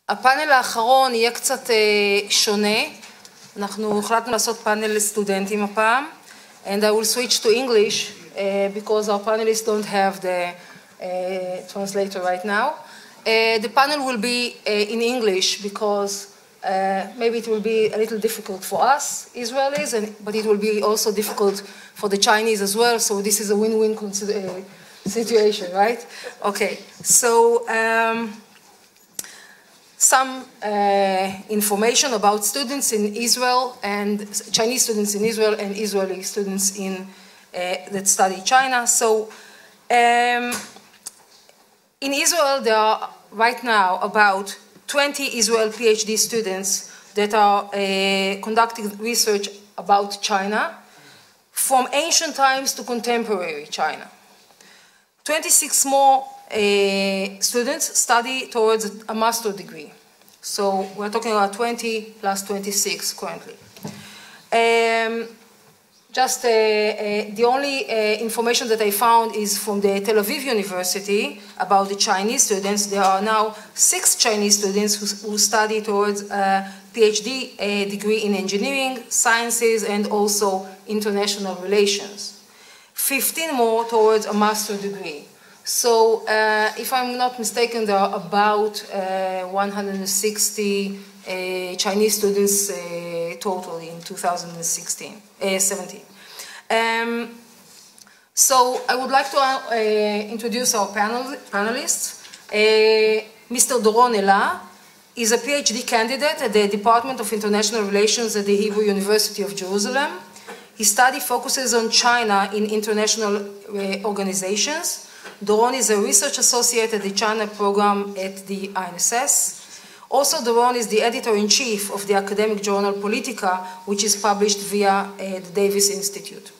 הפאנל האחרון יהיה קצת שונה. אנחנו החלטנו לעשות פאנל לסטודנטים הפעם. And I will switch to English because our panelists don't have the translator right now. The panel will be in English because maybe it will be a little difficult for us Israelis, but it will be also difficult for the Chinese as well. So this is a win-win situation, right? Okay, so some information about students in Israel and Chinese students in Israel and Israeli students that study China. So in Israel, there are right now about 20 Israel PhD students that are conducting research about China from ancient times to contemporary China. 26 more students study towards a master's degree. So we're talking about 20 plus 26 currently. The only information that I found is from the Tel Aviv University about the Chinese students. There are now 6 Chinese students who study towards a PhD degree in engineering, sciences, and also international relations. 15 more towards a master's degree. So, if I'm not mistaken, there are about 160 Chinese students total in 2017. So, I would like to introduce our panelists. Mr. Doron Ella is a PhD candidate at the Department of International Relations at the Hebrew University of Jerusalem. His study focuses on China in international organizations. Doron is a research associate at the China program at the INSS. Also, Doron is the editor-in-chief of the academic journal Politica, which is published via the Davis Institute.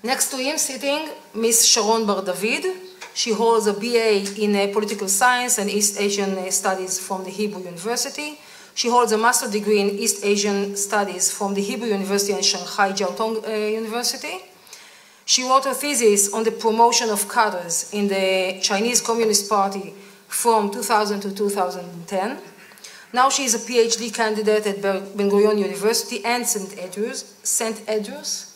Next to him sitting, Ms. Sharon Bar-David. She holds a BA in political science and East Asian studies from the Hebrew University. She holds a master's degree in East Asian studies from the Hebrew University and Shanghai Jiao Tong University. She wrote a thesis on the promotion of cadres in the Chinese Communist Party from 2000 to 2010. Now she is a PhD candidate at Ben-Gurion University and St. Andrews?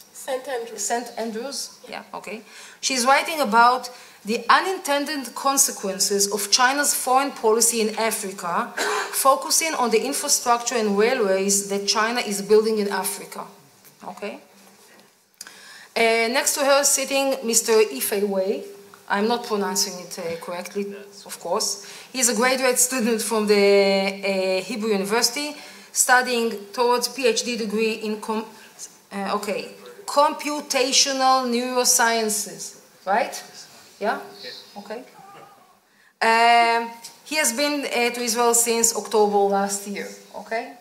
Yeah, okay. She's writing about the unintended consequences of China's foreign policy in Africa, focusing on the infrastructure and railways that China is building in Africa. Okay? Next to her sitting Mr. Yifei Wei. I'm not pronouncing it correctly, of course. He's a graduate student from the Hebrew University, studying towards PhD degree in computational neurosciences, right? Yeah? Okay. He has been to Israel since October last year, okay?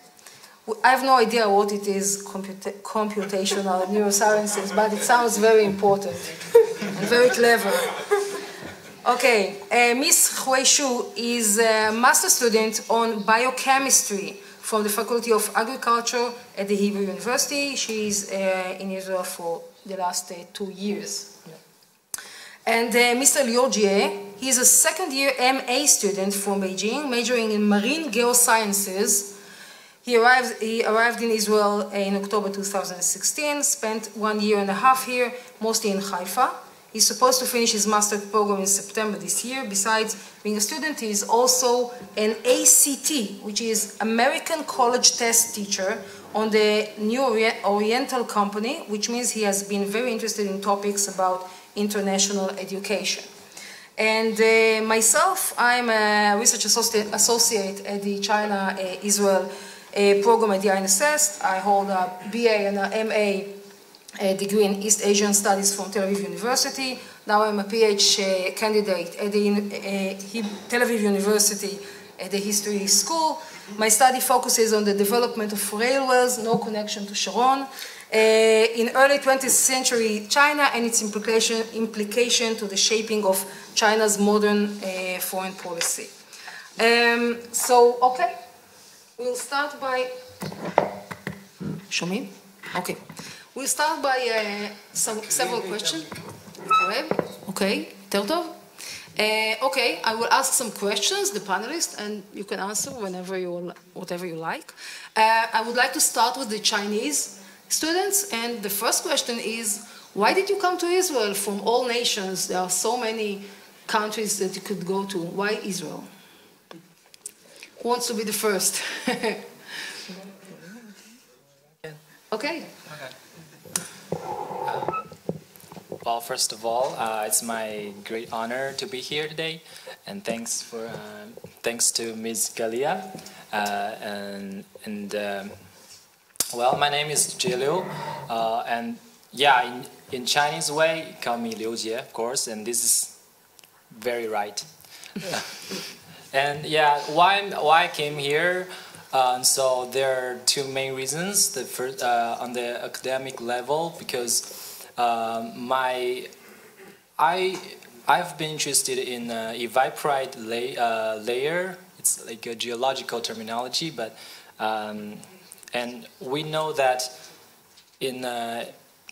I have no idea what it is, computational neurosciences, but it sounds very important and very clever. Okay, Ms. Hui Shu is a master's student on biochemistry from the Faculty of Agriculture at the Hebrew University. She's in Israel for the last 2 years. And Mr. Lior Jie, he's a second-year MA student from Beijing, majoring in marine geosciences. He arrived in Israel in October 2016, spent 1.5 years here, mostly in Haifa. He's supposed to finish his master's program in September this year. Besides being a student, he is also an ACT, which is American College Test Teacher on the New Oriental Company, which means he has been very interested in topics about international education. And myself, I'm a research associate at the China-Israel program at the INSS. I hold a BA and a MA degree in East Asian Studies from Tel Aviv University. Now I'm a PhD candidate at the Tel Aviv University at the History School. My study focuses on the development of railways, no connection to Sharon, in early 20th century China and its implication to the shaping of China's modern foreign policy. Okay. We'll start by, שומעים? Okay. We'll start by several questions. Okay, יותר טוב? Okay, I will ask some questions, the panelists, and you can answer whatever you like. I would like to start with the Chinese students, and the first question is, why did you come to Israel from all nations? There are so many countries that you could go to. Why Israel? Who wants to be the first? Okay. Well, first of all, it's my great honor to be here today, and thanks to Ms. Galia, well, my name is Jie Liu, and yeah, in Chinese way, call me Liu Jie, of course, and this is very right. And yeah, why I came here? So there are two main reasons. The first, on the academic level, because I've been interested in evaporite layer. It's like a geological terminology, but and we know that in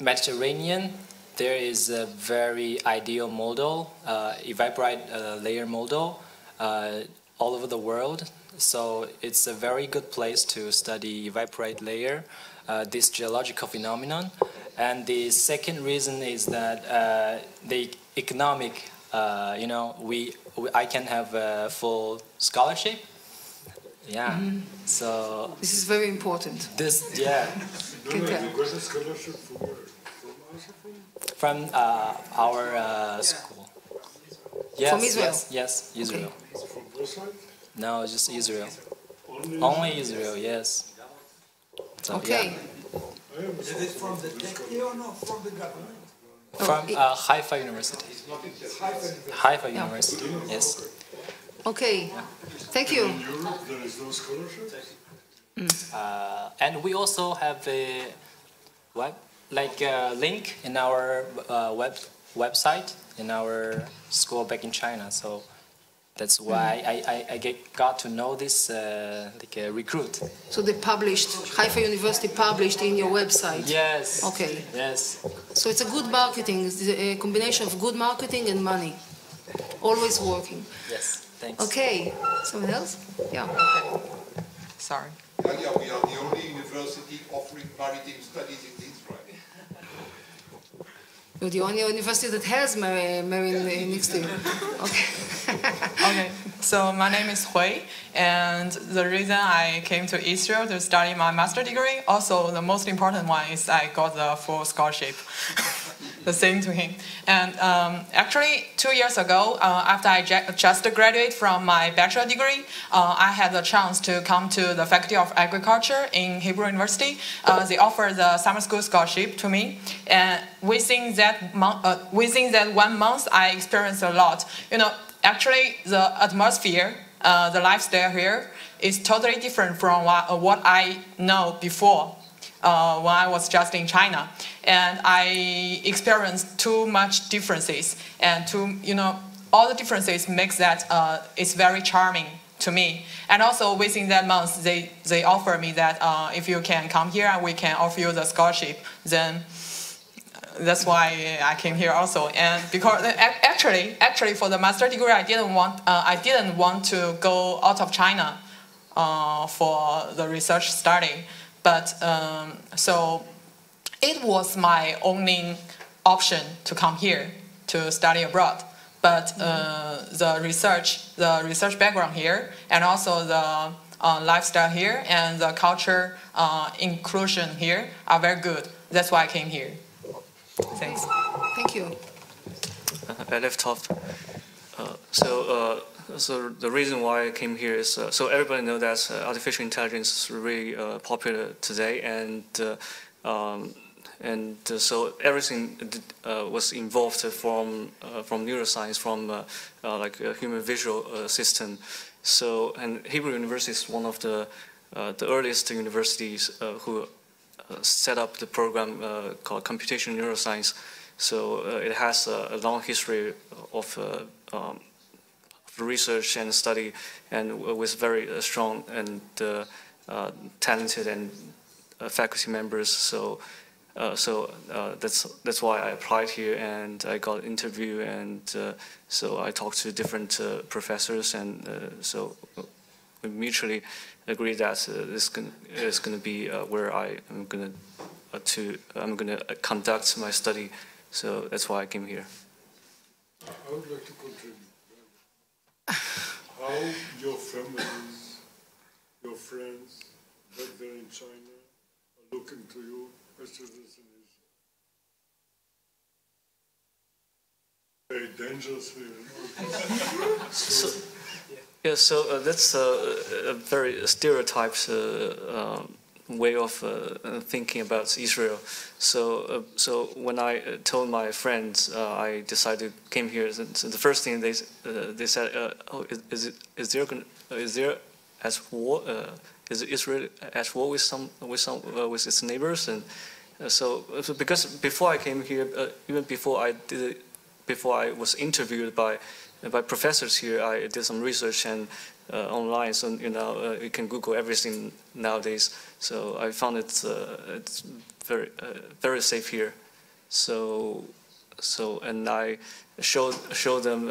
Mediterranean there is a very ideal model, evaporite layer model, all over the world. So it's a very good place to study evaporite layer, this geological phenomenon. And the second reason is that the economic, I can have a full scholarship. Yeah. So this is very important. Yeah. From our school. Yes, from Israel? Yes, Israel. Okay. From both sides? No, just Israel. Only Israel, yes. So, okay. Yeah. Is it from the tech here or no? From the government? From Haifa University. Haifa University, yes. Okay, thank you. In Europe, there is no scholarship? And we also have a link in our website in our school back in China. So that's why I got to know this recruit. So they published, Haifa University published in your website? Yes. Okay. Yes. So it's a good marketing, it's a combination of good marketing and money. Always working. Yes, thanks. Okay, someone else? Yeah. Sorry. Yeah, we are the only university offering maritime studies in Israel. You're the only university that has marine next to you. Okay. Okay, so my name is Hui, and the reason I came to Israel to study my master degree, also the most important one is I got the full scholarship. The same to him. And actually, 2 years ago, after I just graduated from my bachelor degree, I had the chance to come to the Faculty of Agriculture in Hebrew University. They offered the summer school scholarship to me, and within that 1 month, I experienced a lot. You know, actually, the atmosphere, the lifestyle here is totally different from what I know before. When I was just in China, and I experienced too much differences, and all the differences makes that it's very charming to me. And also within that month, they offer me that if you can come here, we can offer you the scholarship. Then that's why I came here also. And because actually for the master degree, I didn't want to go out of China for the research study. But so it was my only option to come here to study abroad. But the research background here, and also the lifestyle here, and the culture inclusion here are very good. That's why I came here. Thanks. Thank you. I left off. So the reason why I came here is so everybody knows that artificial intelligence is really popular today, and so everything was involved from neuroscience, from like a human visual system. So, and Hebrew University is one of the earliest universities who set up the program called computational neuroscience. So it has a long history of research and study, and with very strong and talented and faculty members. So that's why I applied here, and I got an interview, and so I talked to different professors, and so we mutually agreed that this is going to be where I'm going to conduct my study. So that's why I came here. I would like to contribute. How your families, your friends back there in China are looking to you as students in Israel? Very dangerous here. So that's a very stereotyped way of thinking about Israel. So when I told my friends I decided to came here, so the first thing they said, "Oh, is there as war? Is Israel at war with its neighbors?" And so because before I came here, even before I was interviewed by professors here, I did some research and online. So you can Google everything nowadays. So I found it's very safe here. So and I showed them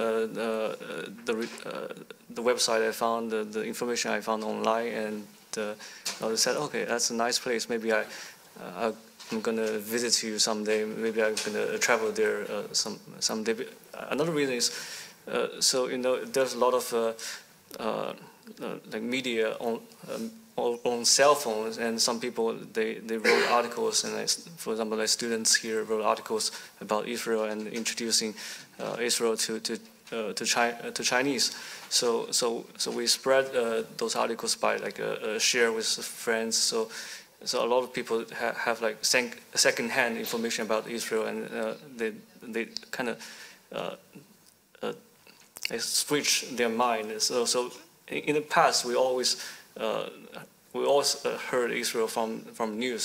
the website I found, the information I found online, and they said, "Okay, that's a nice place. Maybe I'm gonna visit you someday. Maybe I'm gonna travel there someday." Another reason is, there's a lot of like media on cell phones, and some people they wrote articles, and for example, like students here wrote articles about Israel and introducing Israel to Chinese. So we spread those articles by share with friends. So a lot of people have like second-hand information about Israel, and they kind of they switch their mind. So in the past, we always heard Israel from news.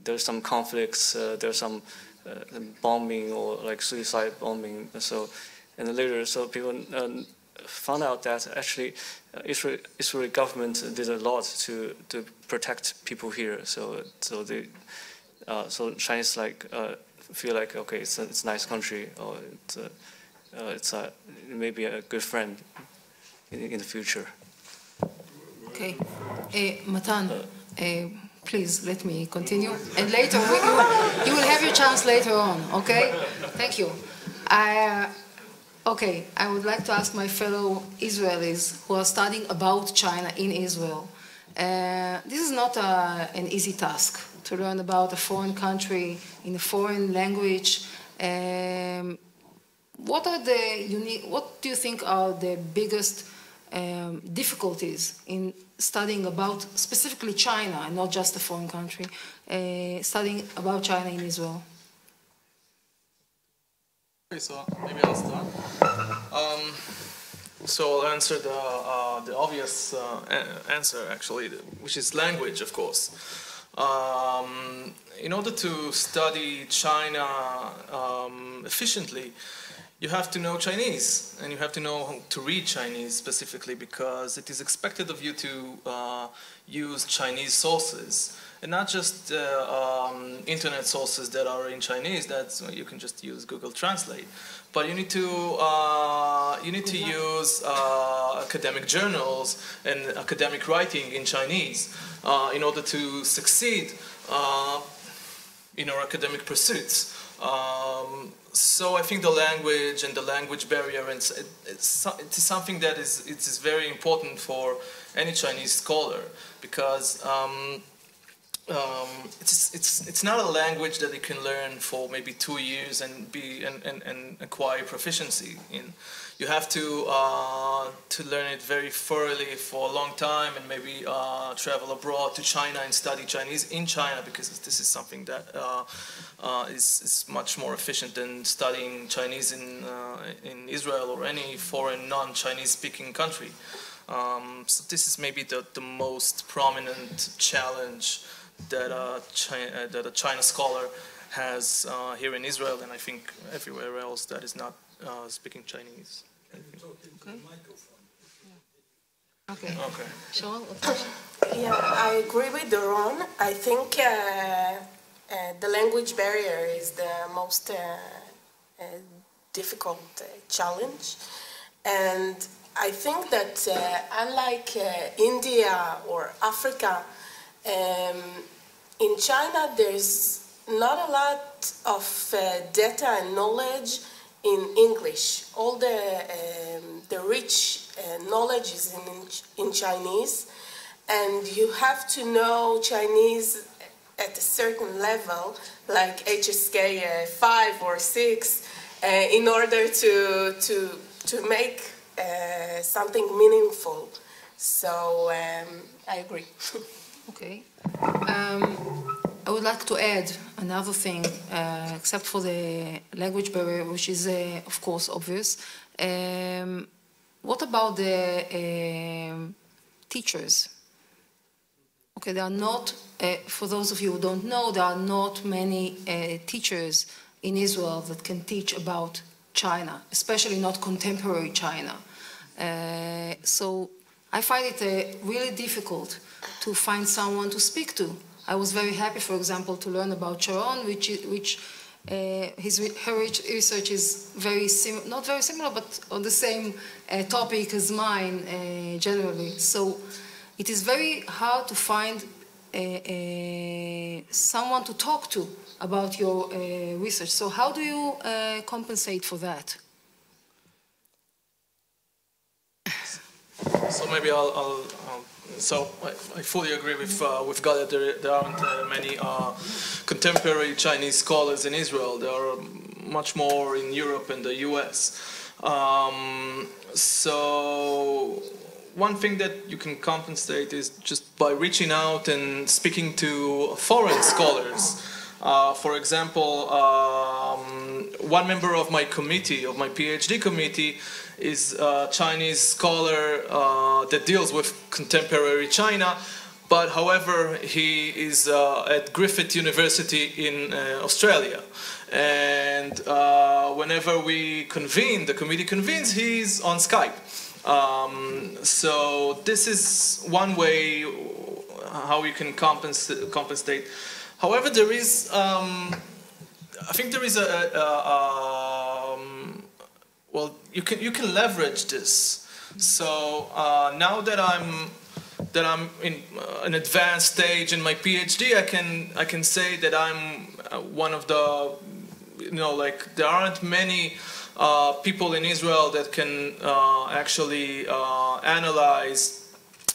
There's some conflicts, there's some bombing or like suicide bombing. And then later, people found out that actually Israeli government did a lot to protect people here. So Chinese feel like, okay, it's a nice country, or it's maybe a good friend in the future. Okay, Matan, please let me continue, and later you will have your chance later on. Okay, thank you. Okay, I would like to ask my fellow Israelis who are studying about China in Israel. This is not an easy task to learn about a foreign country in a foreign language. What do you think are the biggest difficulties in studying about specifically China, and not just a foreign country, studying about China in Israel? Okay, so maybe I'll start. So I'll answer the obvious answer, actually, which is language, of course. In order to study China efficiently, you have to know Chinese, and you have to know how to read Chinese specifically, because it is expected of you to use Chinese sources, and not just internet sources that are in Chinese. That's you can just use Google Translate, but you need to use academic journals and academic writing in Chinese in order to succeed in our academic pursuits. So I think the language and the language barrier, it's something that is very important for any Chinese scholar, because it's not a language that you can learn for maybe 2 years and acquire proficiency in. You have to learn it very thoroughly for a long time, and maybe travel abroad to China and study Chinese in China, because this is something that is much more efficient than studying Chinese in Israel or any foreign non-Chinese speaking country. So this is maybe the most prominent challenge that a China scholar has here in Israel, and I think everywhere else that is not speaking Chinese. Okay. Okay. Okay. Sharon? Yeah, I agree with Doron. I think the language barrier is the most difficult challenge. And I think that unlike India or Africa, in China there's not a lot of data and knowledge in English. All the rich knowledge is in Chinese, and you have to know Chinese at a certain level, like HSK 5 or 6, in order to make something meaningful. So I agree. Okay. I would like to add another thing, except for the language barrier, which is, of course, obvious. What about the teachers? Okay, there are not, for those of you who don't know, there are not many teachers in Israel that can teach about China, especially not contemporary China. So I find it really difficult to find someone to speak to. I was very happy, for example, to learn about Sharon, her research is not very similar, but on the same topic as mine generally. So it is very hard to find someone to talk to about your research. So how do you compensate for that? So maybe I fully agree with Galia. There aren't many contemporary Chinese scholars in Israel. There are much more in Europe and the US. So one thing that you can compensate is just by reaching out and speaking to foreign scholars. For example, one member of my committee, of my PhD committee, is a Chinese scholar that deals with contemporary China, but however he is at Griffith University in Australia. And whenever we convene, the committee convenes, he's on Skype. So this is one way how you can compensate. However, there is, I think there is well, you can leverage this. So now that I'm in an advanced stage in my PhD, I can say that I'm one of the, like there aren't many people in Israel that can actually analyze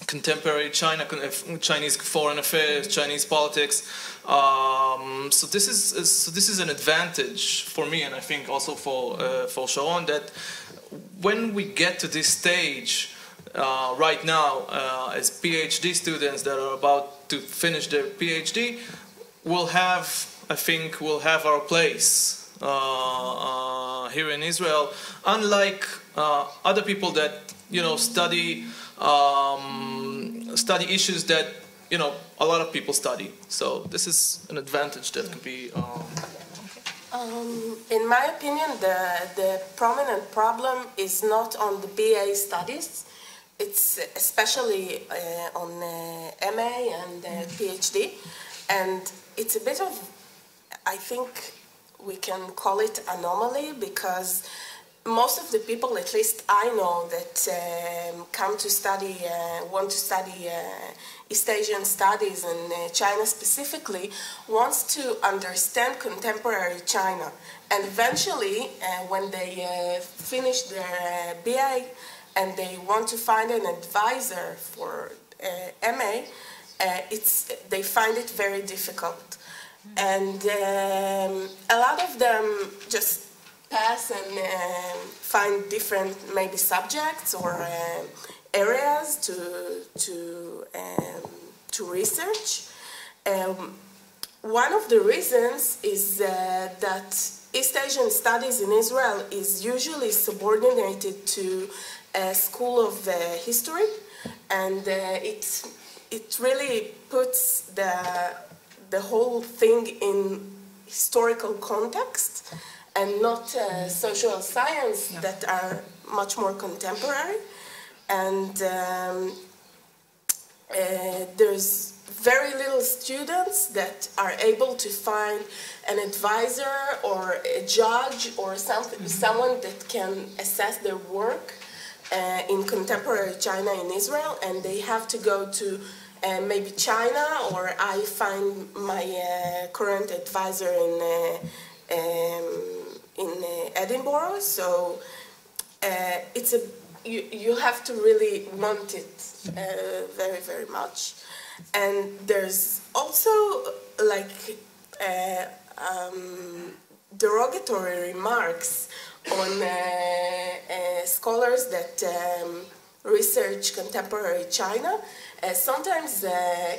contemporary China, Chinese foreign affairs, Chinese politics. So this is an advantage for me, and I think also for Sharon, that when we get to this stage right now as PhD students that are about to finish their PhD, I think we'll have our place here in Israel, unlike other people that study issues that a lot of people study. So this is an advantage that can be. In my opinion, the prominent problem is not on the BA studies. It's especially on MA and PhD, and it's a bit of, I think we can call it anomaly, because most of the people, at least I know, that come to study, want to study East Asian studies and China specifically, wants to understand contemporary China. And eventually, when they finish their BA and they want to find an advisor for MA, they find it very difficult. And a lot of them just pass and find different maybe subjects or areas to research. One of the reasons is that East Asian studies in Israel is usually subordinated to a school of history, and it really puts the whole thing in historical context, and not social science that are much more contemporary. And there's very little students that are able to find an advisor or a judge or someone that can assess their work in contemporary China in Israel, and they have to go to maybe China, or I find my current advisor in Edinburgh. So it's a you have to really want it very, very much. And there's also like derogatory remarks on scholars that research contemporary China. Sometimes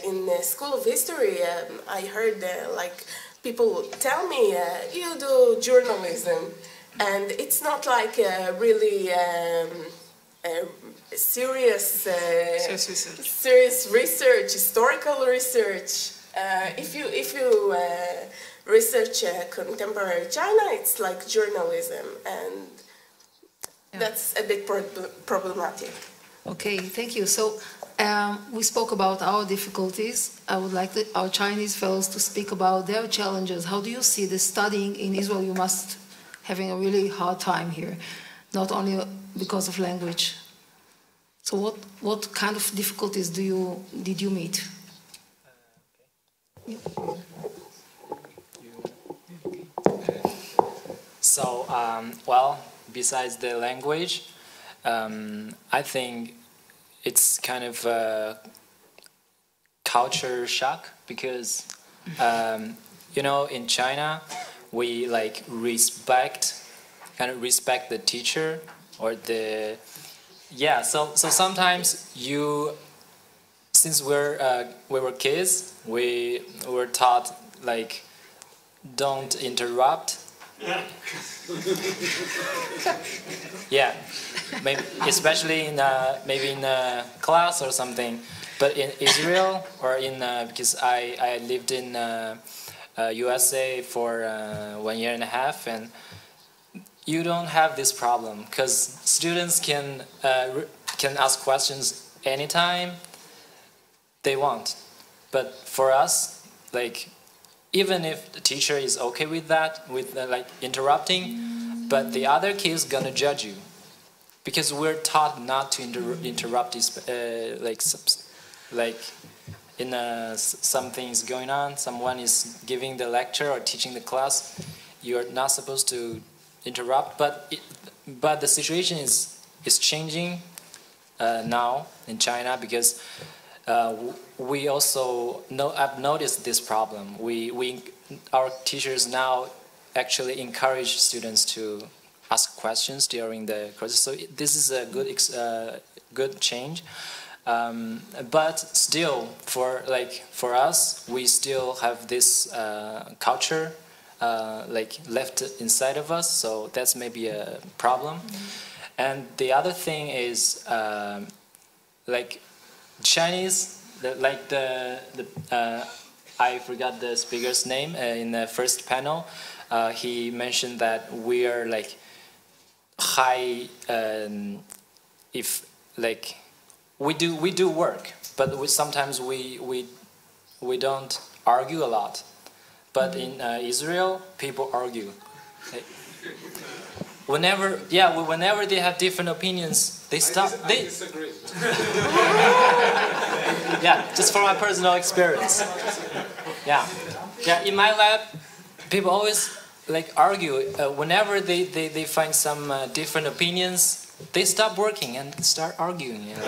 in the School of History, I heard like people tell me, you do journalism, and it's not like really serious research, historical research. If you research contemporary China, it's like journalism, and that's a bit problematic. Okay, thank you. So we spoke about our difficulties. I would like our Chinese fellows to speak about their challenges. How do you see the studying in Israel? You must having a really hard time here, not only because of language. So what kind of difficulties did you meet? So, well, besides the language, I think it's kind of a culture shock because, you know, in China, we like respect the teacher or the, yeah. So sometimes since we were kids, we were taught like, don't interrupt. Yeah, maybe, especially in maybe in class or something. But in Israel or in because I lived in USA for 1 year and a half, and you don't have this problem because students can ask questions anytime they want. But for us, like, even if the teacher is okay with that, with like interrupting, but the other kid's gonna judge you, because we're taught not to interrupt this, like in something's going on, someone is giving the lecture or teaching the class, you're not supposed to interrupt. But the situation is changing now in China because. We also I've noticed this problem. Our teachers now actually encourage students to ask questions during the courses. So this is a good change. But still, for us, we still have this culture like left inside of us. So that's maybe a problem. And the other thing is like. Chinese, I forgot the speaker's name in the first panel. He mentioned that we are like high. If like we do work, but sometimes we don't argue a lot. But in Israel, people argue. Like, whenever they have different opinions, they stop. They disagree. Yeah, just from my personal experience. Yeah. In my lab, people always like argue. Whenever they find some different opinions, they stop working and start arguing. You know?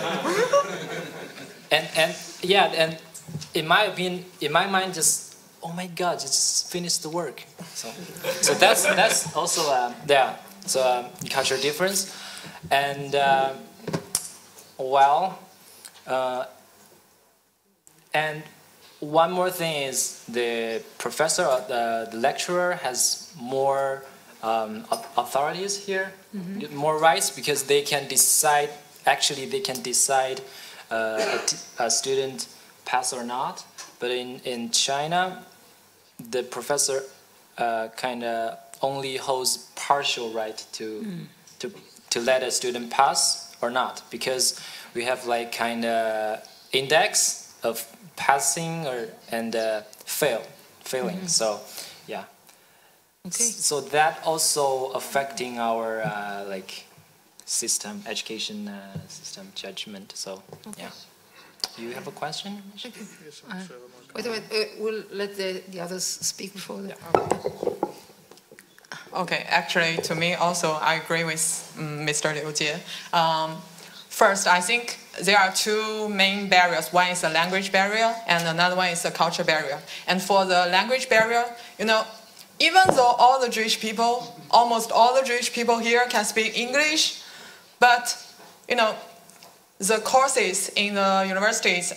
and in my opinion, in my mind, just oh my God, just finish the work. So that's also So culture difference, and and one more thing is the professor, the lecturer has more authorities here, more rights, because they can decide. Actually, they can decide a student pass or not. But in China, the professor kind of only holds partial right to let a student pass or not, because we have like kind of index of passing and failing. So yeah. Okay. So that also affecting our education system judgment. So yeah. You have a question? Wait, we'll let the others speak before that. Okay, actually, to me also, I agree with Mr. Liu Jie. First, I think there are two main barriers. One is the language barrier, and another one is the culture barrier. And for the language barrier, even though all the Jewish people, almost all the Jewish people here can speak English, but the courses in the universities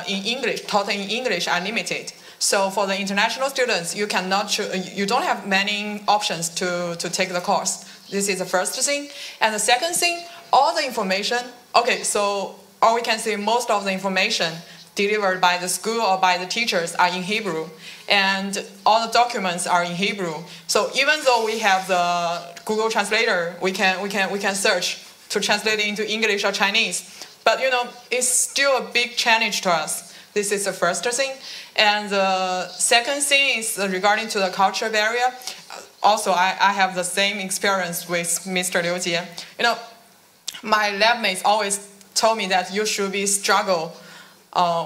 in English, taught in English, are limited. So for the international students, you don't have many options to take the course. This is the first thing. And the second thing, all the information, or we can say most of the information delivered by the school or by the teachers are in Hebrew. And all the documents are in Hebrew. So even though we have the Google Translator, we can search to translate it into English or Chinese. But it's still a big challenge to us. This is the first thing. And the second thing is regarding to the culture barrier. Also, I have the same experience with Mr. Liu Jie. My lab mates always told me that you should be struggle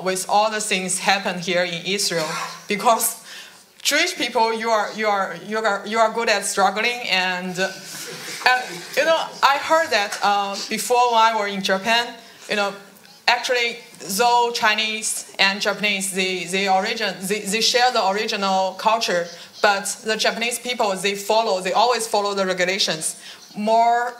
with all the things happen here in Israel, because Jewish people, you are good at struggling, and I heard that before when I was in Japan, actually, though Chinese and Japanese, they share the original culture, but the Japanese people, they always follow the regulations more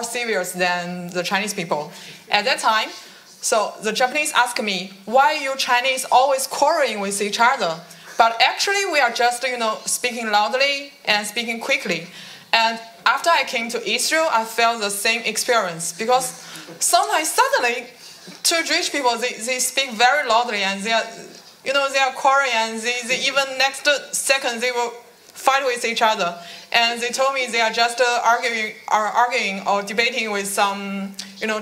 serious than the Chinese people. At that time, so the Japanese asked me, why you Chinese always quarreling with each other? But actually, we are just speaking loudly and speaking quickly. And after I came to Israel, I felt the same experience, because sometimes suddenly, two Jewish people, they speak very loudly, and they are quarreling, and they even next second they will fight with each other. And they told me they are just arguing or debating with some,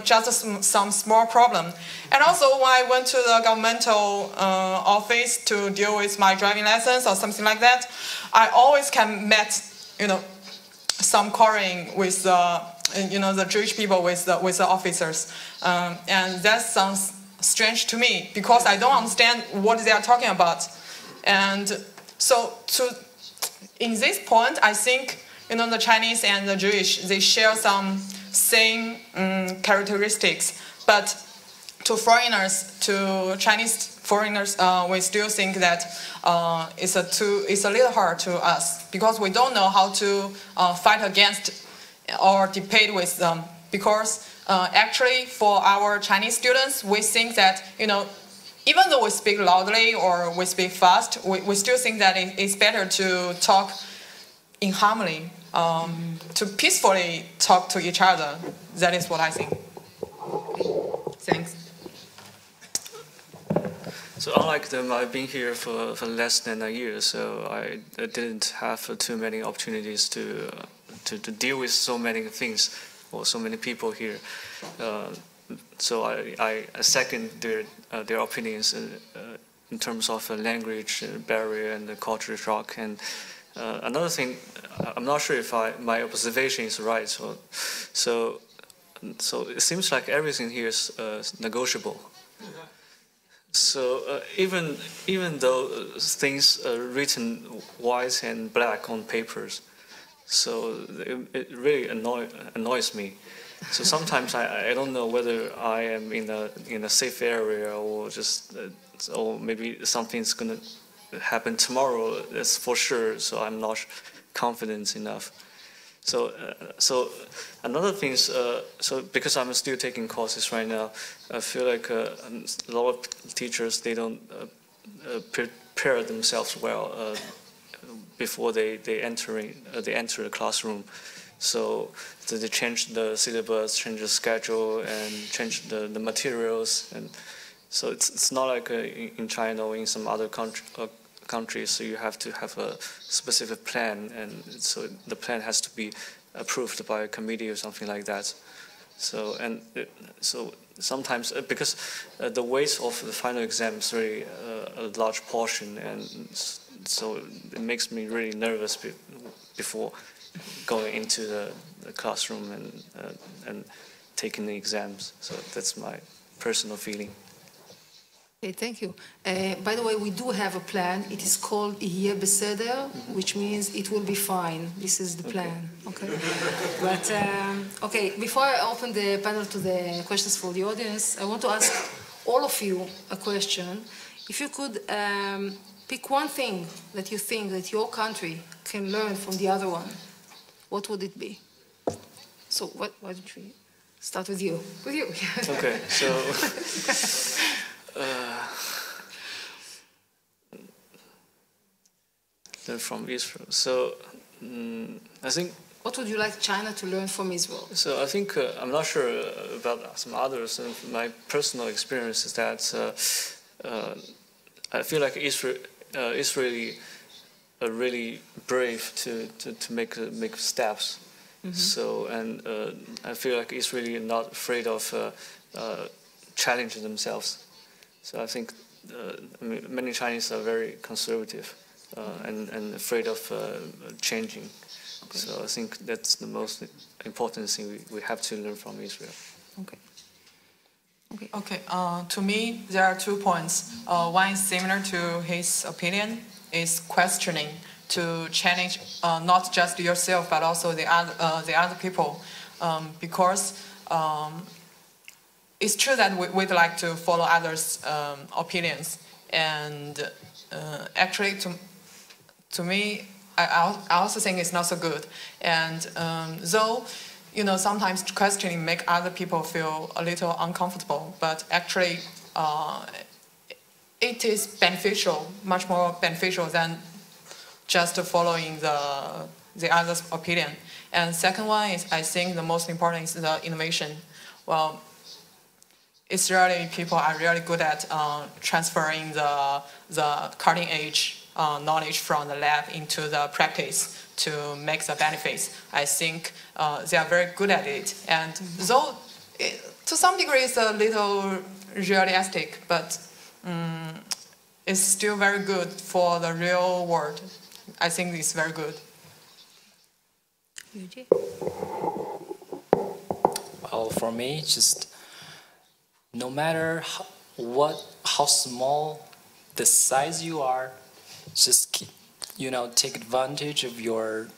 just some small problem. And also when I went to the governmental office to deal with my driving license or something like that, I always met, some quarreling with the Jewish people with the officers, and that sounds strange to me, because I don't understand what they are talking about. And so in this point, I think the Chinese and the Jewish, they share some same characteristics, but to Chinese foreigners, we still think that it's a little hard to us, because we don't know how to fight against or debate with them. Because actually, for our Chinese students, we think that even though we speak loudly or we speak fast, we still think that it's better to talk in harmony, to peacefully talk to each other. That is what I think. Thanks. So unlike them, I've been here for less than a year, so I didn't have too many opportunities to deal with so many things or so many people here. So I second their opinions in terms of language barrier and the culture shock. And another thing, I'm not sure if my observation is right. So it seems like everything here is negotiable. So even though things are written white and black on papers, so it really annoys me. So sometimes I don't know whether I am in a safe area, or just or maybe something's gonna happen tomorrow. That's for sure. So I'm not confident enough. So another thing is, so because I'm still taking courses right now, I feel like a lot of teachers, they don't prepare themselves well before they enter the classroom. So they change the syllabus, change the schedule, and change the materials. And so it's not like in China or in some other countries, so you have to have a specific plan, and so the plan has to be approved by a committee or something like that. So sometimes because the weight of the final exam is really a large portion, and so it makes me really nervous before going into the classroom and taking the exams. So that's my personal feeling. Okay, thank you. By the way, we do have a plan. It is called Yeh Beseder, which means it will be fine. This is the plan, okay? But, okay, before I open the panel to the questions for the audience, I want to ask all of you a question. If you could pick one thing that you think that your country can learn from the other one, what would it be? So why don't we start with you? With you. Okay, so learn from Israel. So I think. What would you like China to learn from Israel? So I think I'm not sure about some others. My personal experience is that I feel like Israeli are really brave to make steps. Mm-hmm. So and I feel like Israeli are not afraid of challenging themselves. So I think many Chinese are very conservative and afraid of changing. Okay. So I think that's the most important thing we have to learn from Israel. Okay. Okay. To me, there are 2 points. One is similar to his opinion, is questioning to challenge not just yourself but also the other people, because it's true that we'd like to follow others' opinions, and actually to me, I also think it's not so good. And though, sometimes questioning make other people feel a little uncomfortable, but actually it is beneficial, much more beneficial than just following the other's opinion. And second one is, I think the most important is the innovation. Well, Israeli people are really good at transferring the cutting edge knowledge from the lab into the practice to make the benefits. I think they are very good at it. And though to some degree it's a little realistic, but it's still very good for the real world. I think it's very good. Well, for me, just no matter how small the size you are, just take advantage of your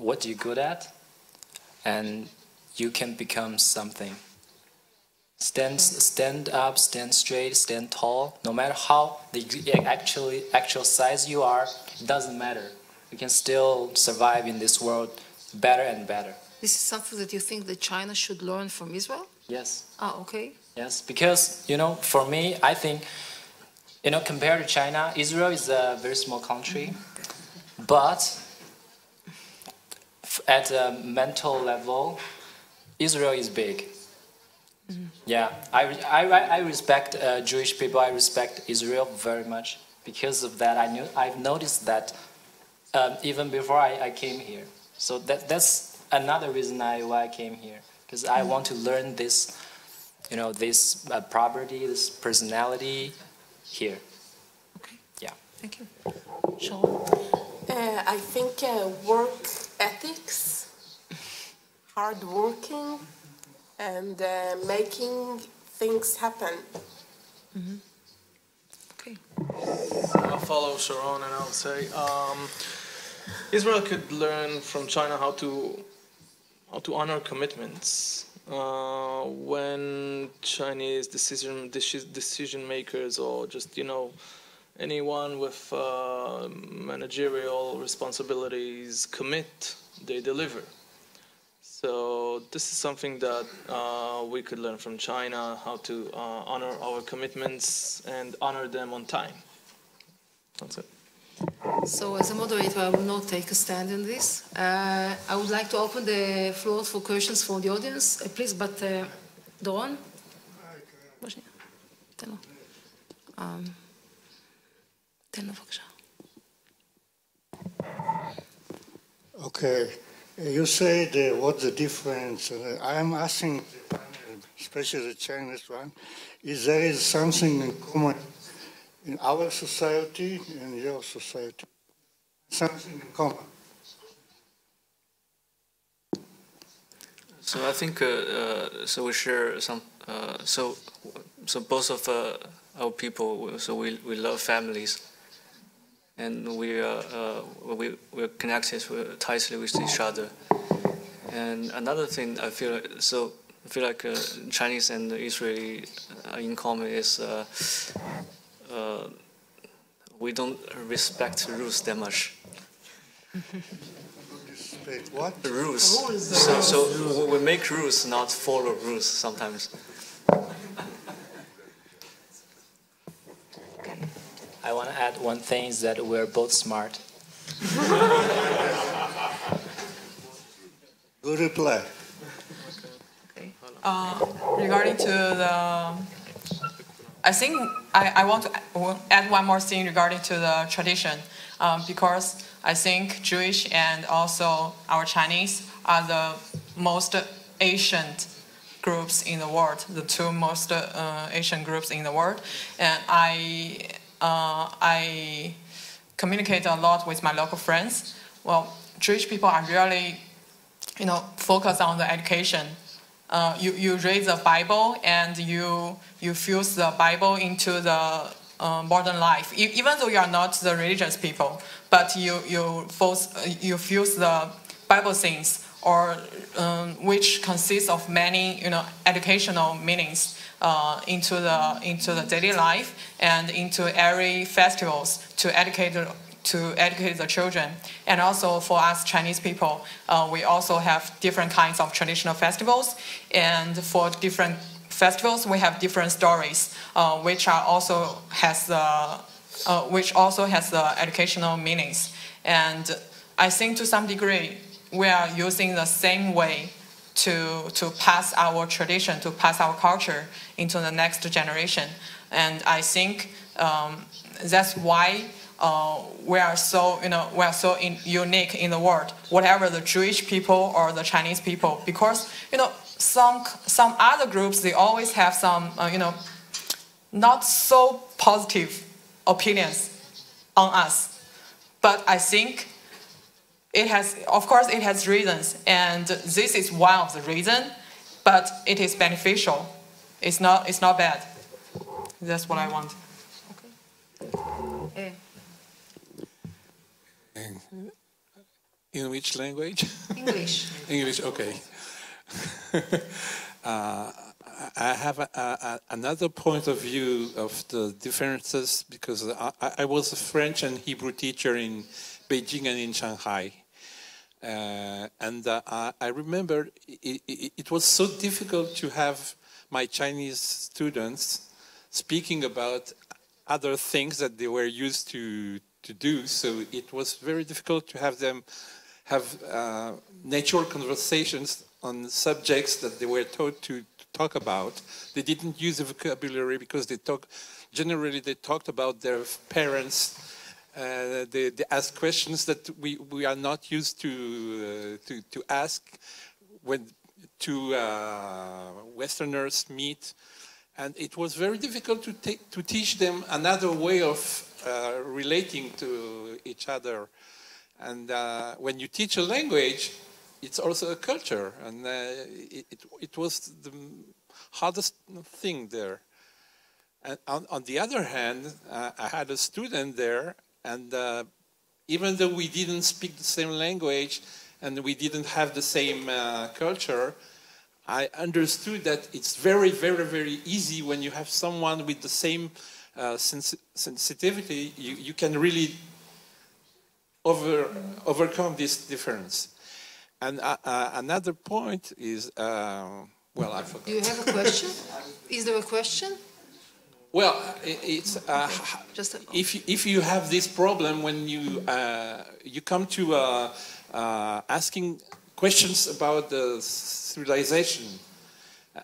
what you're good at, and you can become something. Stand up, stand straight, stand tall. No matter how the actual size you are, it doesn't matter. You can still survive in this world better and better. This is something that you think that China should learn from Israel? Yes. Ah, okay. Yes, because, for me, I think, compared to China, Israel is a very small country, but at a mental level, Israel is big. Mm-hmm. Yeah, I respect Jewish people. I respect Israel very much. Because of that, I've noticed that even before I came here. So that's another reason why I came here, because I want to learn this, this property, this personality here. Okay. Yeah. Thank you. Sharon? I think work ethics, hard working, and making things happen. Mm-hmm. Okay. I'll follow Sharon and I'll say Israel could learn from China how to honor commitments. When Chinese decision makers, or just anyone with managerial responsibilities commit, they deliver. So this is something that we could learn from China, how to honor our commitments and honor them on time. That's it. So as a moderator, I will not take a stand in this. I would like to open the floor for questions from the audience. Please, but Doron? תן לו בבקשה. Okay. You said what's the difference? I am asking, especially the Chinese one, is there is something in common in our society and your society? Something in common. So I think so we share some so both of our people, so we love families, and we're connected tightly with each other. And another thing I feel like Chinese and Israeli in common is we don't respect rules that much. Respect what? Rules. So we make rules, not follow rules sometimes. I want to add one thing is that we're both smart. Good reply. Regarding to the, I think I want to add one more thing regarding to the tradition, because I think Jewish and also our Chinese are the most ancient groups in the world, the two most ancient groups in the world, and I communicate a lot with my local friends. Well, Jewish people are really, focused on the education. You read the Bible and you fuse the Bible into the modern life. Even though you are not the religious people, but you fuse the Bible things, or which consists of many educational meanings into the daily life and into every festivals to educate the children. And also for us Chinese people, we also have different kinds of traditional festivals, and for different festivals we have different stories, which also has the educational meanings. And I think to some degree we are using the same way to pass our tradition, to pass our culture into the next generation. And I think that's why we are so unique in the world, whatever the Jewish people or the Chinese people, because some other groups, they always have some not so positive opinions on us. But I think it has reasons, and this is one of the reasons, but it is beneficial. It's not bad. That's what I want. Okay. In which language? English. English, okay. I have another point of view of the differences, because I was a French and Hebrew teacher in Beijing and in Shanghai. And I remember it was so difficult to have my Chinese students speaking about other things that they were used to do. So it was very difficult to have them have natural conversations on subjects that they were taught to talk about. They didn't use the vocabulary because they generally talked about their parents. They ask questions that we are not used to ask when two Westerners meet, and it was very difficult to teach them another way of relating to each other. And when you teach a language, it's also a culture, and it was the hardest thing there. And on the other hand, I had a student there. And even though we didn't speak the same language and we didn't have the same culture, I understood that it's very, very, very easy when you have someone with the same sensitivity, you can really overcome this difference. And another point is, well, I forgot. Do you have a question? Is there a question? Well, it's if you have this problem when you come to asking questions about the civilization,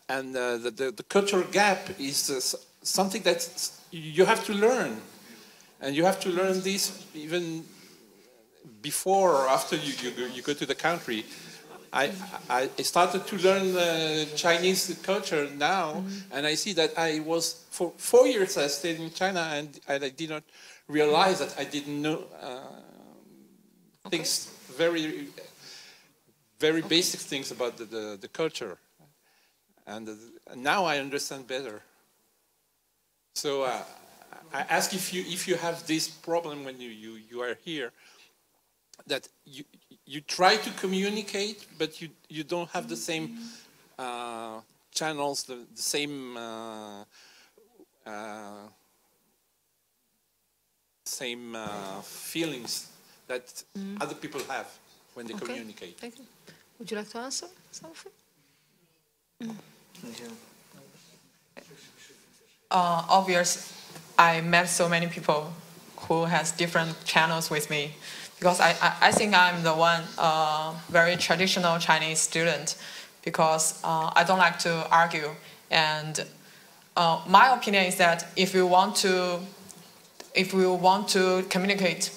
and the cultural gap is something that you have to learn, and you have to learn this even before or after you go to the country, I started to learn Chinese culture now, and I see that I was, for 4 years I stayed in China, and I did not realize that I didn't know things, very basic things about the culture. And now I understand better. So I ask if you have this problem when you are here, that you try to communicate, but you don't have the same channels, the same feelings that other people have when they communicate. Thank you. Would you like to answer something? Obvious, I met so many people who has different channels with me, because I think I'm the one very traditional Chinese student, because I don't like to argue, and my opinion is that if we want to communicate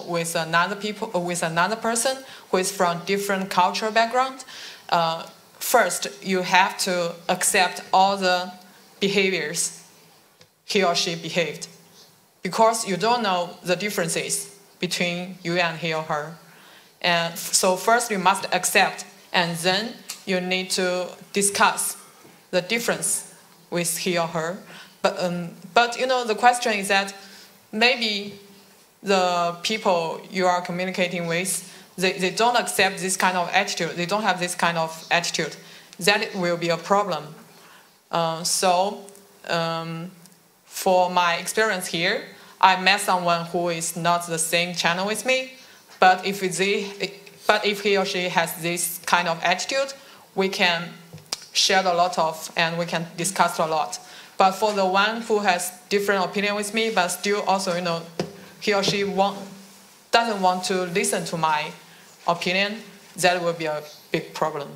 with another person who is from different cultural background, first you have to accept all the behaviors he or she behaved, because you don't know the differences between you and he or her. And so first you must accept, and then you need to discuss the difference with he or her. But you know, the question is that maybe the people you are communicating with, they don't accept this kind of attitude. They don't have this kind of attitude. That will be a problem. For my experience here, I met someone who is not the same channel with me, but if he or she has this kind of attitude, we can share a lot of, and we can discuss a lot. But for the one who has different opinion with me, but still also, you know, he or she doesn't want to listen to my opinion, that will be a big problem.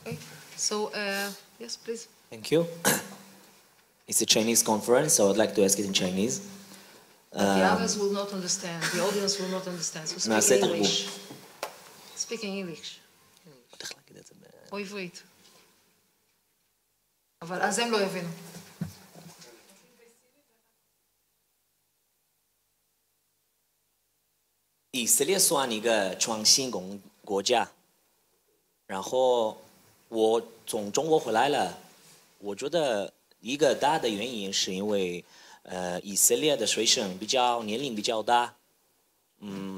Okay. So, yes, please. Thank you. It's a Chinese conference, so I'd like to ask it in Chinese. The others will not understand. The audience will not understand. So speak in English. Speak in English. או עברית. אבל אז הם לא יבינו.以色列算一个创新国家，然后我从中国回来了，我觉得一个大的原因是因为以色列的学生年龄比较大，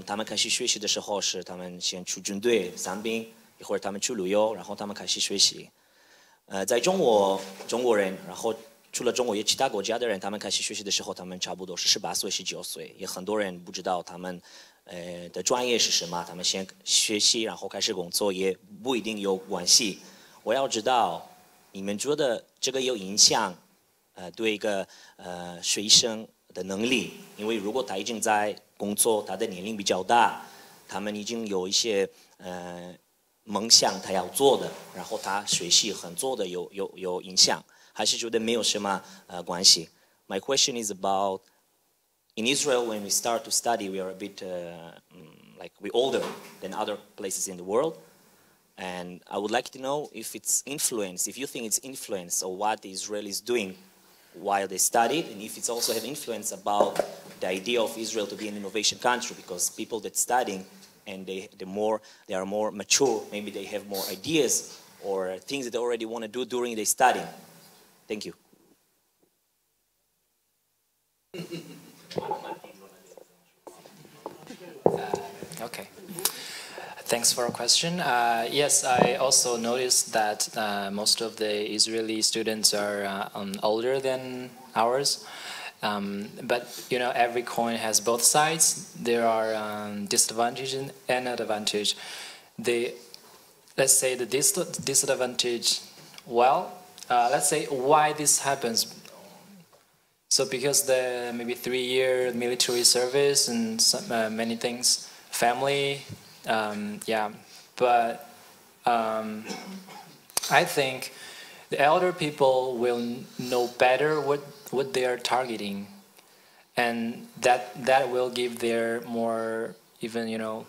他们开始学习的时候是他们先去军队当兵，一会儿他们去旅游，然后他们开始学习。在中国人，然后除了中国也其他国家的人，他们开始学习的时候，他们差不多是18岁、19岁，也很多人不知道他们的专业是什么，他们先学习，然后开始工作，也不一定有关系。我要知道，你们觉得这个有影响对一个学生的能力？因为如果他已经在工作，他的年龄比较大，他们已经有一些梦想他要做的，然后他学习很做的有影响，还是觉得没有什么关系 ？My question is about in Israel when we start to study we are a bit like we're older than other places in the world, and I would like to know if it's influence, if you think it's influence or what the Israelis doing while they studied, and if it's also have influence about the idea of Israel to be an innovation country, because people that studying and they are more mature, maybe they have more ideas or things that they already want to do during their studying. Thank you. Okay. Thanks for a question. Yes, I also noticed that most of the Israeli students are older than ours. But you know, every coin has both sides. There are disadvantage and advantage. Let's say the disadvantage. Well, let's say why this happens. So because the maybe 3-year military service and many things, family, yeah. But I think the elder people will know better what they are targeting, and that will give their more even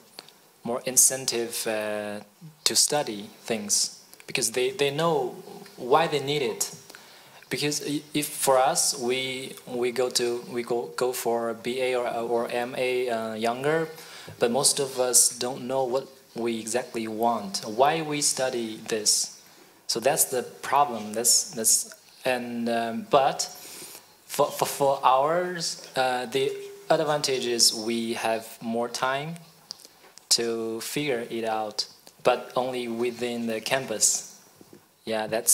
more incentive to study things, because they know why they need it. Because if for us we go for BA or MA younger, but most of us don't know what we exactly want, why we study this. So that's the problem. But for ours, the advantage is we have more time to figure it out, but only within the campus. Yeah, that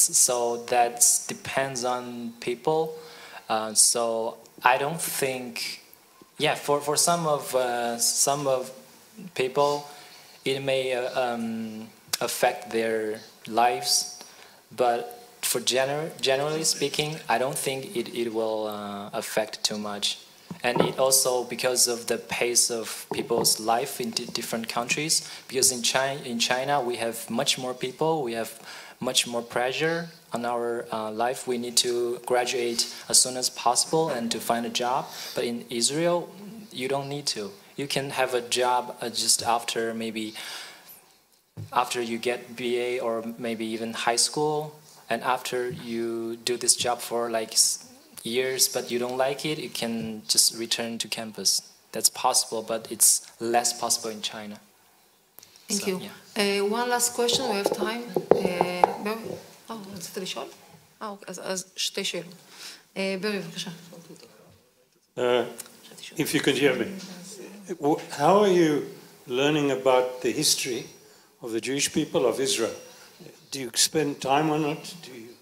depends on people. So I don't think, for some of people, it may affect their lives, but for generally speaking, I don't think it will affect too much. And it also because of the pace of people's life in different countries. Because in China we have much more people, we have much more pressure on our life. We need to graduate as soon as possible and to find a job. But in Israel, you don't need to. You can have a job just after you get BA or maybe even high school, and after you do this job for like years but you don't like it, you can just return to campus. That's possible, but it's less possible in China. Thank you. Yeah. One last question, we have time. רצית לשאול? אוקיי, אז שתי שאלות. ברי, בבקשה. If you could hear me. How are you learning about the history of the Jewish people of Israel? Do you spend time on it? Do you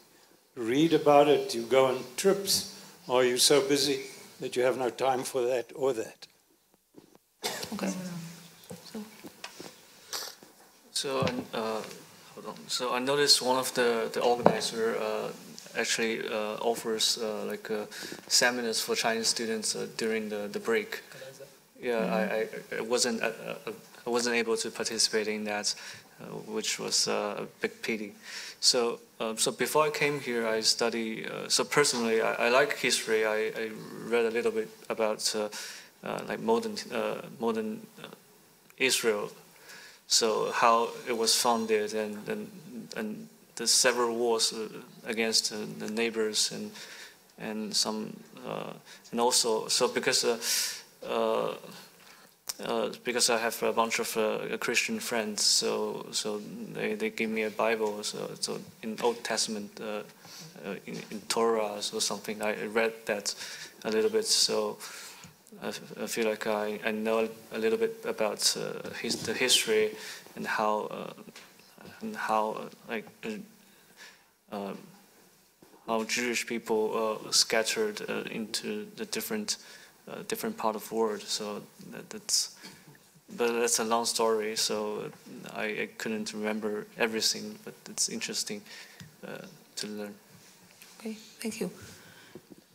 read about it? Do you go on trips? Or are you so busy that you have no time for that or that? Okay. Hold on. So I noticed one of the organizer actually offers seminars for Chinese students during the break. Yeah, I wasn't able to participate in that, which was a big pity. So before I came here, I study. So personally, I like history. I read a little bit about like modern Israel. So how it was founded and the several wars against the neighbors and some and also so because I have a bunch of Christian friends, so they give me a Bible. So in Old Testament, in Torah or something, I read that a little bit. So I feel like I know a little bit about the history and how Jewish people scattered into the different part of the world. So that's a long story. So I couldn't remember everything, but it's interesting to learn. Okay, thank you.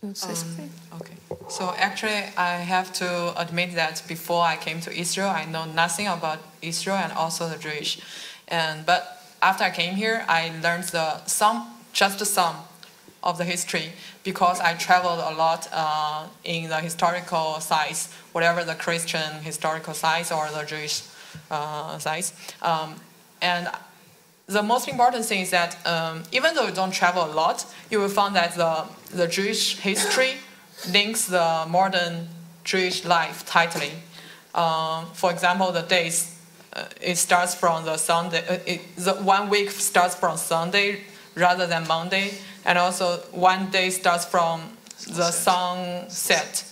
Okay. So actually, I have to admit that before I came to Israel, I know nothing about Israel and also the Jewish. But after I came here, I learned just some of the history because I traveled a lot in the historical sites, whatever the Christian historical sites or the Jewish sites. And the most important thing is that even though you don't travel a lot, you will find that the Jewish history links the modern Jewish life tightly. For example, the days, it starts from the Sunday. The 1 week starts from Sunday rather than Monday, and also one day starts from the sunset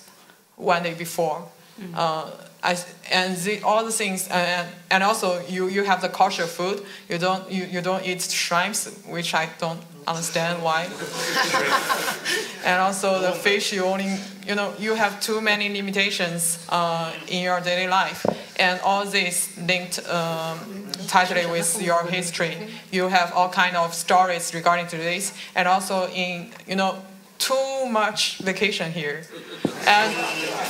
1 day before. All the things, and also you have the kosher food. You don't eat shrimps, which I don't understand why. And also the fish, you have too many limitations in your daily life, and all this linked tightly with your history. You have all kind of stories regarding to this, and also in too much vacation here. And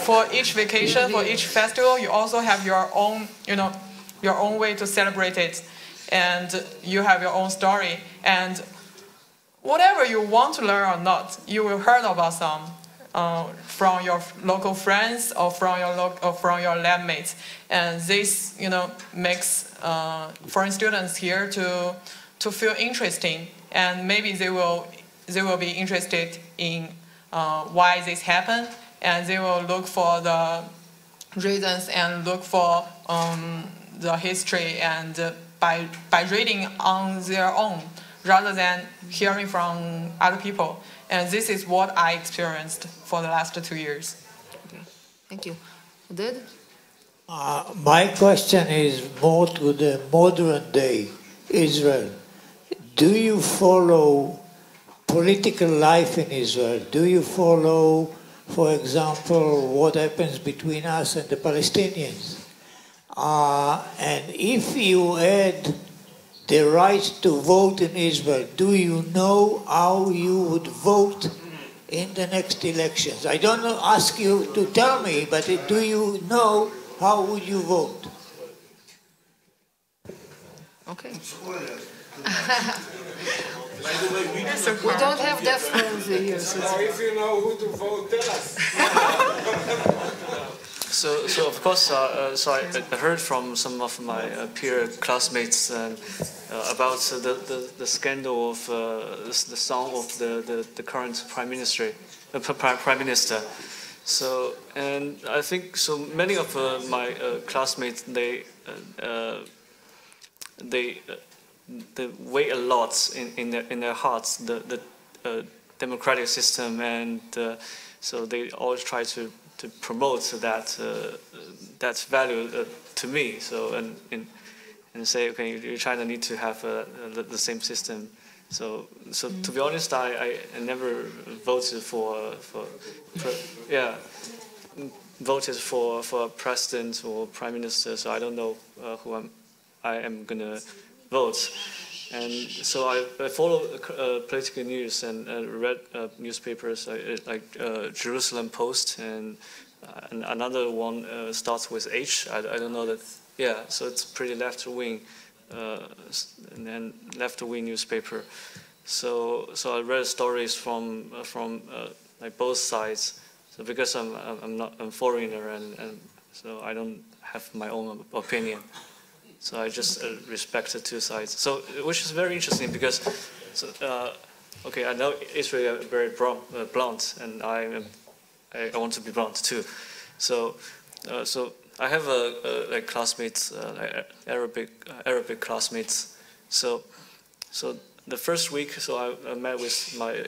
for each vacation, for each festival, you also have your own, your own way to celebrate it, and you have your own story. And whatever you want to learn or not, you will hear about some. from your local friends or from your lab mates, and this makes foreign students here to feel interesting, and maybe they will be interested in why this happened, and they will look for the reasons and look for the history, and by reading on their own rather than hearing from other people. And this is what I experienced for the last 2 years. Okay. Thank you. Did? My question is more to the modern day Israel. Do you follow political life in Israel? Do you follow, for example, what happens between us and the Palestinians? And if you had the right to vote in Israel, do you know how you would vote in the next elections? I don't ask you to tell me, but do you know how would you vote? Okay. We don't have that fluency here. So if you know who to vote, tell us. So of course, so I heard from some of my peer classmates about the scandal of the son of the current prime minister. So, and I think so many of my classmates they weigh a lot in their hearts the democratic system, and so they always try to promote that value to me. So and say, okay, China need to have the same system. So to be honest, I never voted voted for president or prime minister. So I don't know who I am gonna vote. And so I follow political news and read newspapers like Jerusalem Post, and another one starts with H. I don't know that. Yeah, so it's pretty left-wing, and then left-wing newspaper. So I read stories from like both sides. So because I'm a foreigner, and so I don't have my own opinion. So I just respect the two sides. So which is very interesting because, okay, I know Israel is very blunt, and I want to be blunt too. So I have like classmates, like Arabic classmates. So the first week, so I met with my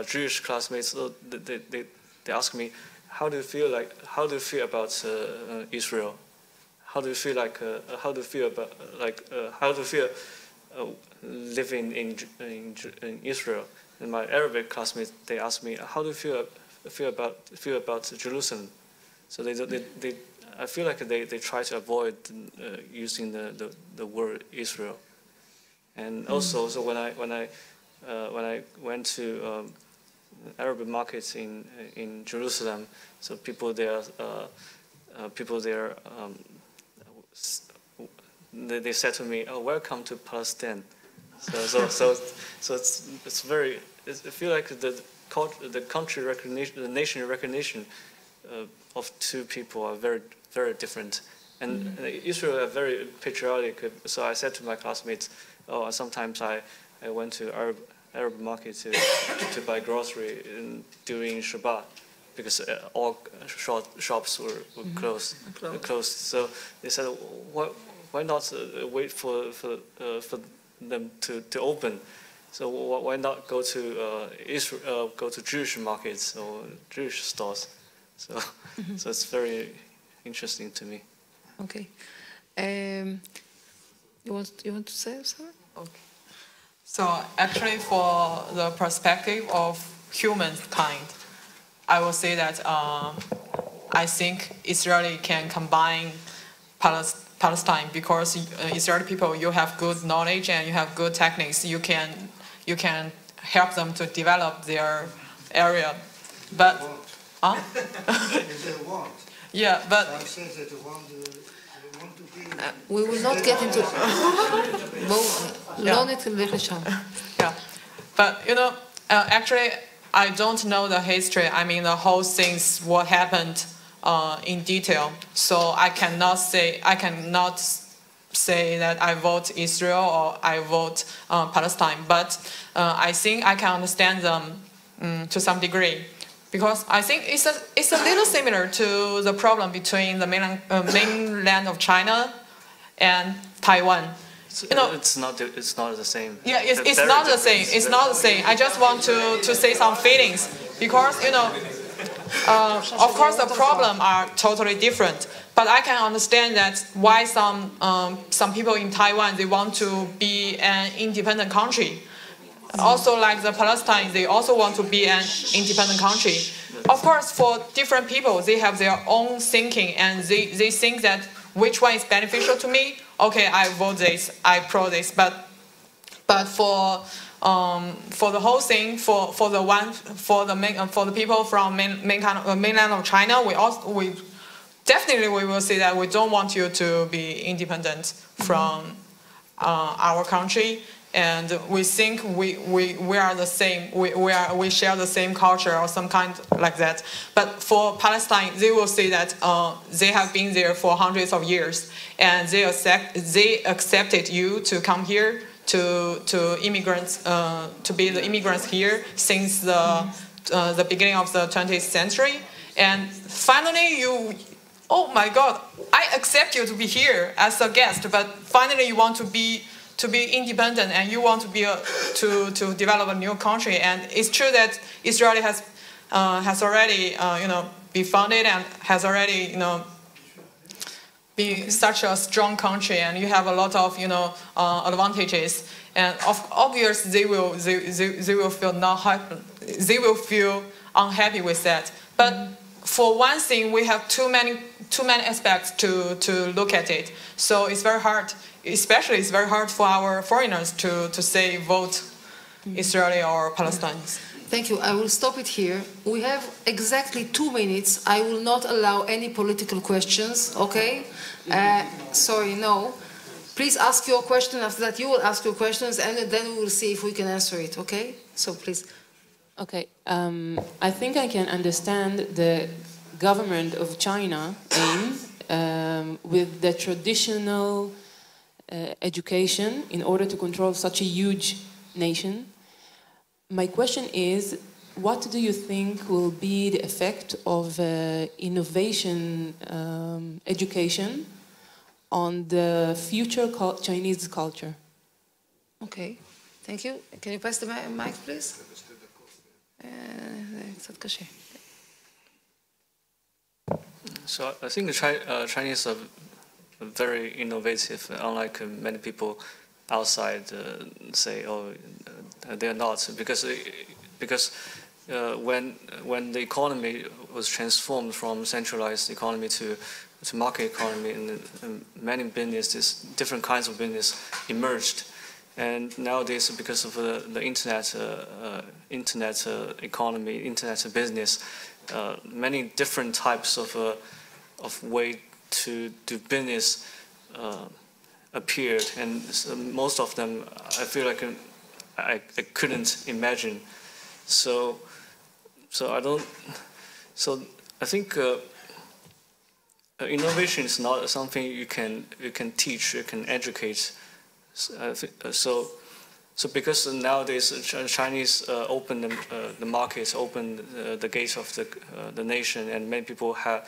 Jewish classmates. So they asked me, how do you feel about Israel? How do you feel living in Israel? And my Arabic classmates, they asked me, how do you feel about Jerusalem? So I feel like they try to avoid using the word Israel. And also, so when I went to Arabic markets in Jerusalem, so people there they said to me, "Oh, welcome to Palestine." So it's very. I feel like the country recognition, the nation recognition of two people are very, very different. And Israel are very patriotic. So I said to my classmates, "Oh, sometimes I went to Arab market to buy grocery during Shabbat, because all shops were closed. So they said, why not wait for them to open? So why not go to Israel, go to Jewish markets or Jewish stores?" So so it's very interesting to me. Okay. You want to say something? Okay. So actually, for the perspective of humankind, I will say that I think Israeli can combine Palestine, because Israeli people, you have good knowledge and you have good techniques. You can help them to develop their area, but yeah, but we will not get into yeah, but actually I don't know the history. I mean, the whole things what happened in detail. So I cannot say that I vote Israel or I vote Palestine. But I think I can understand them to some degree, because I think it's a little similar to the problem between the mainland of China and Taiwan. You know, it's not the same. Yeah, it's not the same. It's not the same. I just want to say some feelings, because of course the problem are totally different. But I can understand that why some people in Taiwan, they want to be an independent country. Also, like the Palestine, they also want to be an independent country. Of course, for different people, they have their own thinking, and they think that which one is beneficial to me. Okay, I vote this, I pro this. But for the whole thing, for the people from mainland of China, we definitely will say that we don't want you to be independent from our country. And we think we are the same. We share the same culture or some kind like that. But for Palestine, they will say that they have been there for hundreds of years, and they accepted you to come here to immigrants to be the immigrants here since the beginning of the 20th century. And finally, oh my God, I accept you to be here as a guest. But finally, you want to be independent, and you want to be to develop a new country. And it's true that Israel has already been founded and has already be such a strong country, and you have a lot of advantages. And obviously they will feel not happy. They will feel unhappy with that. But for one thing, we have too many aspects to look at it. So it's very hard. Especially, it's very hard for our foreigners to say vote Israeli or Palestine. Thank you. I will stop it here. We have exactly 2 minutes. I will not allow any political questions, okay? Sorry, no. Please ask your question. After that, you will ask your questions, and then we will see if we can answer it, okay? So please. Okay. I think I can understand the government of China aim with the traditional education in order to control such a huge nation. My question is, what do you think will be the effect of innovation education on the future Chinese culture? Okay, thank you. Can you pass the mic, please? So I think the Chinese are very innovative, unlike many people outside say, oh, they're not, because when the economy was transformed from centralized economy to market economy, and many businesses, different kinds of business emerged, and nowadays because of the internet economy, internet business, many different types of way to do business appeared, and most of them I feel like I couldn't imagine. So I think innovation is not something you can teach, you can educate. So because nowadays Chinese open the markets, open the gates of the nation, and many people have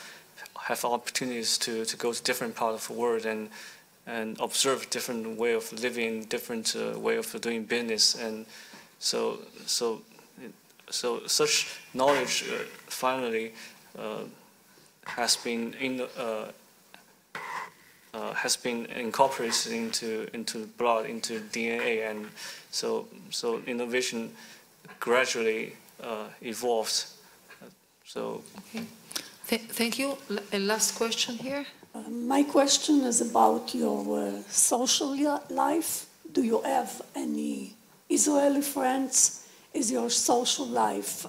opportunities to go to different parts of the world and observe different way of living, different way of doing business, and so such knowledge finally has been incorporated into blood, into DNA, and so innovation gradually evolved. Okay. Thank you. A last question here. My question is about your social life. Do you have any Israeli friends? Is your social life,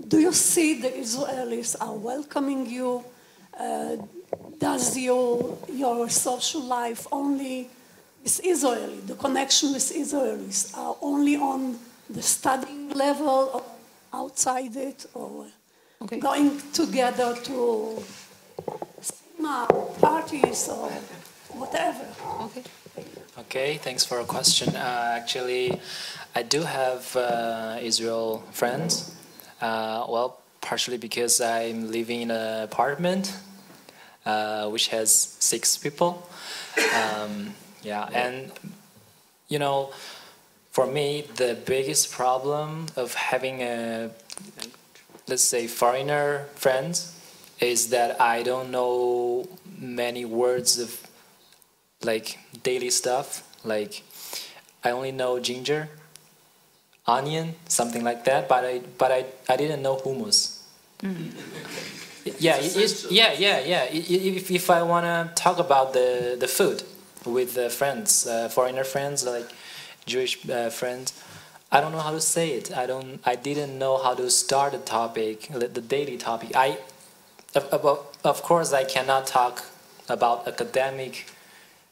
do you see the Israelis are welcoming you? Does your social life only with Israeli, the connection with Israelis are only on the studying level, or outside it, or going together to cinema parties or whatever. Okay. Okay, thanks for a question. Actually, I do have Israel friends. Well, partially because I'm living in an apartment which has 6 people. Yeah, and you know, for me, the biggest problem of having a, let's say, foreigner friends is that I don't know many words of like daily stuff. Like I only know ginger, onion, something like that. But I didn't know hummus. Yeah, yeah. If I wanna talk about the food with friends, foreigner friends, like Jewish friends, I don't know how to say it. I didn't know how to start the topic, the daily topic. Of course, I cannot talk about academic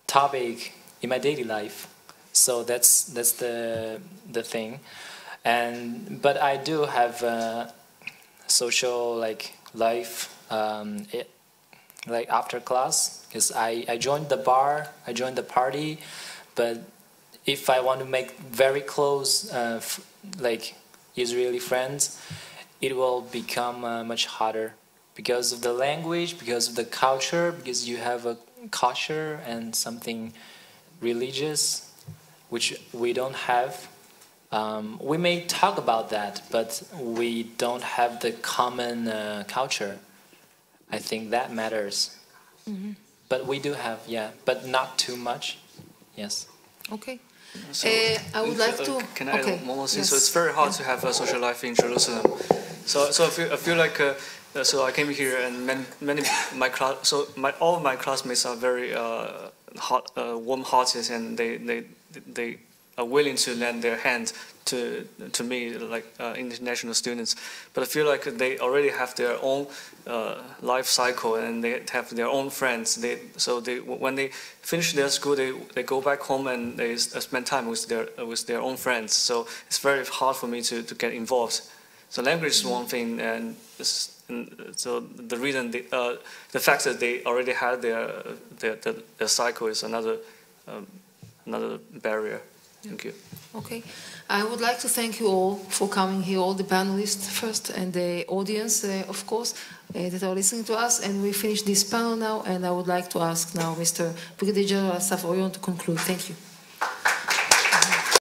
topic in my daily life. So that's the thing. But I do have social life like after class, because I joined the bar, I joined the party, but if I want to make very close Israeli friends, it will become much harder because of the language, because of the culture, because you have a kosher and something religious which we don't have. We may talk about that, but we don't have the common culture. I think that matters. Mm-hmm. But we do have, yeah, but not too much. Yes. Okay. So, I would like to. Can I add one more thing? Yes. So it's very hard to have a social life in Jerusalem. So I feel like so I came here and many my class. So all my classmates are very warm-hearted, and they are willing to lend their hand to me, like international students. But I feel like they already have their own life cycle, and they have their own friends. When they finish their school, they go back home and they spend time with their own friends. So it's very hard for me to get involved. So language is one thing, and so the reason the fact that they already had their cycle is another barrier. Thank you. Okay. I would like to thank you all for coming here, all the panelists first and the audience, of course, that are listening to us. And we finish this panel now, and I would like to ask now Mr. Brigadier General Asaf Orion to conclude. Thank you.